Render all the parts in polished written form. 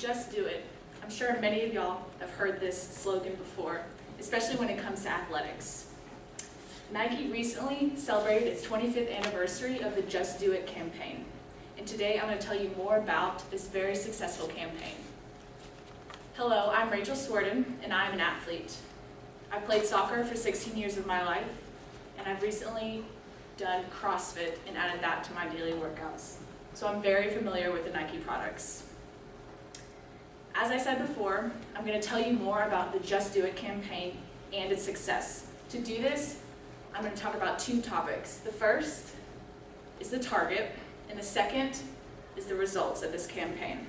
Just do it. I'm sure many of y'all have heard this slogan before, especially when it comes to athletics. Nike recently celebrated its 25th anniversary of the Just Do It campaign. And today I'm going to tell you more about this very successful campaign. Hello, I'm Rachael and I'm an athlete. I played soccer for 16 years of my life, and I've recently done CrossFit and added that to my daily workouts. So I'm very familiar with the Nike products. As I said before, I'm going to tell you more about the Just Do It campaign and its success. To do this, I'm going to talk about two topics. The first is the target, and the second is the results of this campaign.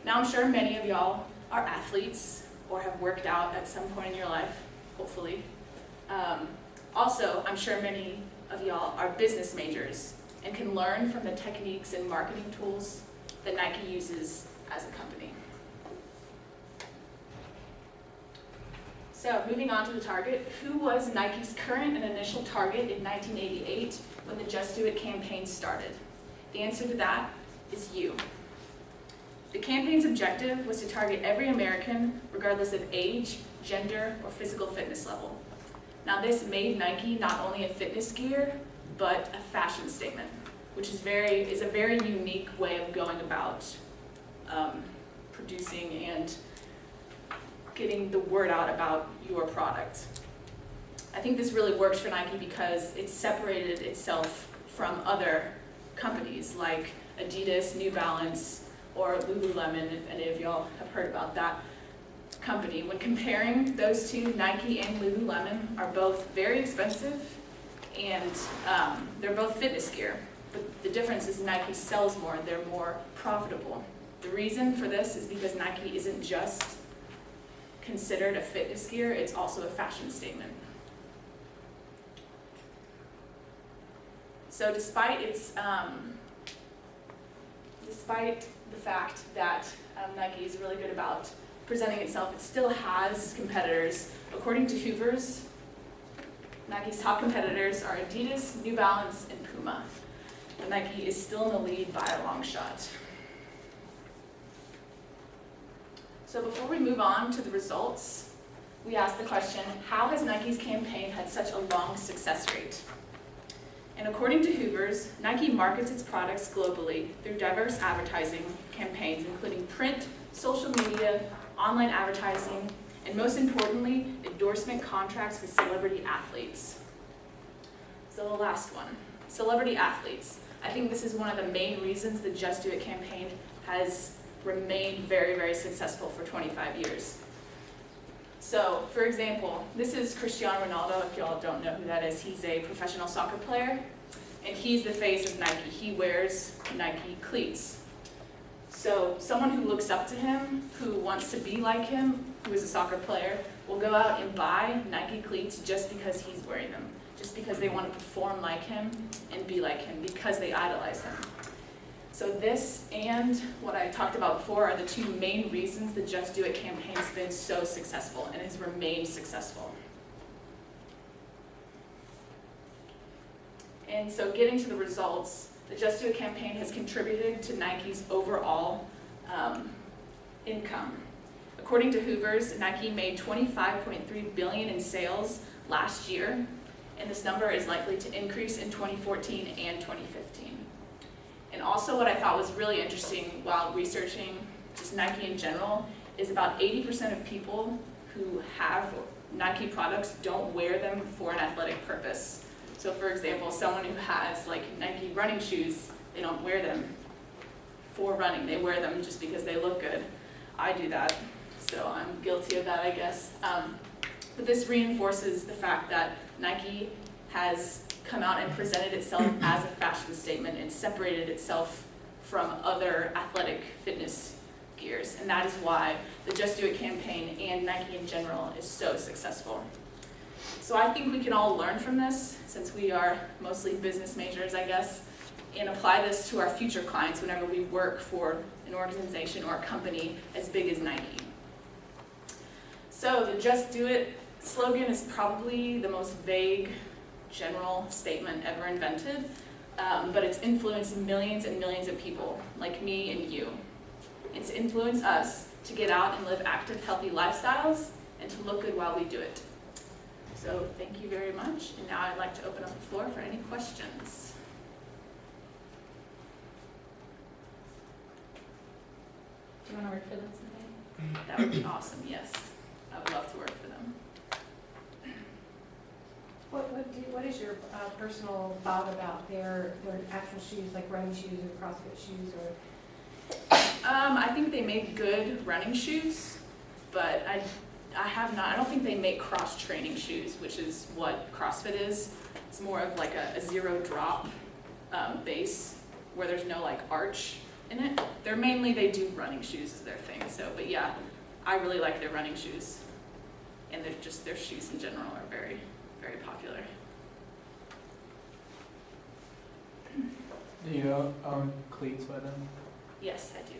Now, I'm sure many of y'all are athletes or have worked out at some point in your life, hopefully. Also, I'm sure many of y'all are business majors and can learn from the techniques and marketing tools that Nike uses as a company. So, moving on to the target, who was Nike's current and initial target in 1988 when the Just Do It campaign started? The answer to that is you. The campaign's objective was to target every American, regardless of age, gender, or physical fitness level. Now, this made Nike not only a fitness gear, but a fashion statement, which is a very unique way of going about producing and getting the word out about your product. I think this really works for Nike because it separated itself from other companies like Adidas, New Balance, or Lululemon, if any of y'all have heard about that company. When comparing those two, Nike and Lululemon are both very expensive and they're both fitness gear. But the difference is Nike sells more, they're more profitable. The reason for this is because Nike isn't just considered a fitness gear, it's also a fashion statement. So despite the fact that Nike is really good about presenting itself, it still has competitors. According to Hoover's, Nike's top competitors are Adidas, New Balance, and Puma. And Nike is still in the lead by a long shot. So before we move on to the results, we ask the question, how has Nike's campaign had such a long success rate? And according to Hoover's, Nike markets its products globally through diverse advertising campaigns, including print, social media, online advertising, and most importantly, endorsement contracts with celebrity athletes. So the last one, celebrity athletes. I think this is one of the main reasons the Just Do It campaign has remained very, very successful for 25 years. So, for example, this is Cristiano Ronaldo. If y'all don't know who that is, he's a professional soccer player, and he's the face of Nike. He wears Nike cleats. So, someone who looks up to him, who wants to be like him, who is a soccer player, will go out and buy Nike cleats just because he's wearing them, just because they want to perform like him and be like him, because they idolize him. So this and what I talked about before are the two main reasons the Just Do It campaign has been so successful and has remained successful. And so getting to the results, the Just Do It campaign has contributed to Nike's overall income. According to Hoover's, Nike made $25.3 billion in sales last year, and this number is likely to increase in 2014 and 2015. And also what I thought was really interesting while researching just Nike in general is about 80% of people who have Nike products don't wear them for an athletic purpose. So for example, someone who has like Nike running shoes, they don't wear them for running. They wear them just because they look good. I do that, so I'm guilty of that, I guess. But this reinforces the fact that Nike has come out and presented itself as a fashion statement and separated itself from other athletic fitness gears. And that is why the Just Do It campaign and Nike in general is so successful. So I think we can all learn from this, since we are mostly business majors, I guess, and apply this to our future clients whenever we work for an organization or a company as big as Nike. So the Just Do It slogan is probably the most vague general statement ever invented, but it's influenced millions and millions of people, like me and you. It's to influence us to get out and live active, healthy lifestyles and to look good while we do it. So thank you very much. And now I'd like to open up the floor for any questions. Do you want to work for them someday? That would be awesome, yes. I would love to work for them. What is your personal thought about their actual shoes, like running shoes or CrossFit shoes, or? I think they make good running shoes, but I don't think they make cross-training shoes, which is what CrossFit is. It's more of like a zero drop base where there's no like arch in it. They do running shoes is their thing. So, but yeah, I really like their running shoes, and their shoes in general are very, very popular. Do you own cleats by them? Yes, I do.